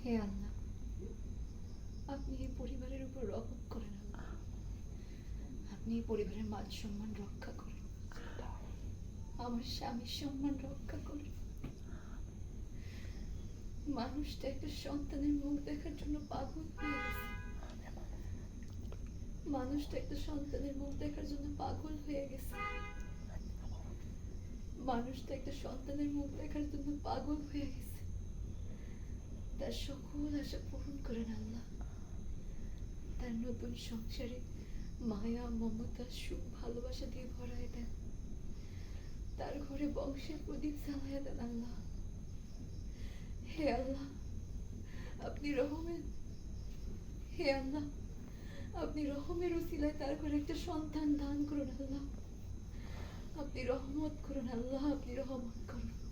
হে আল্লাহ, আপনি এই পরিবারের উপর রহম করেন আল্লাহ। আপনি এই পরিবারের মান সম্মান রক্ষা করেন, আমার স্বামীর সম্মান রক্ষা করেন। মানুষটা একটা সন্তানের মুখ দেখার জন্য পাগল হয়ে গেছে। মানুষটা একটা সন্তানের মুখ দেখার জন্য পাগল হয়ে গেছে। মানুষটা একটা সন্তানের মুখ দেখার জন্য পাগল হয়ে গেছে। তার সকল আশা পূরণ করেন আল্লাহ। তার নতুন সংসারে মায়া, মমতা, সুখ, ভালোবাসা দিয়ে ভরায় দেন। তার ঘরে বংশের প্রদীপ জ্বালায় দেন আল্লাহ। হে আল্লাহ, আপনি রহমের, হে আল্লাহ, আপনি রহমের উসিলায় তার ঘরে একটা সন্তান দান করুন আল্লাহ। আপনি রহমত করুন আল্লাহ, আপনি রহমত করুন।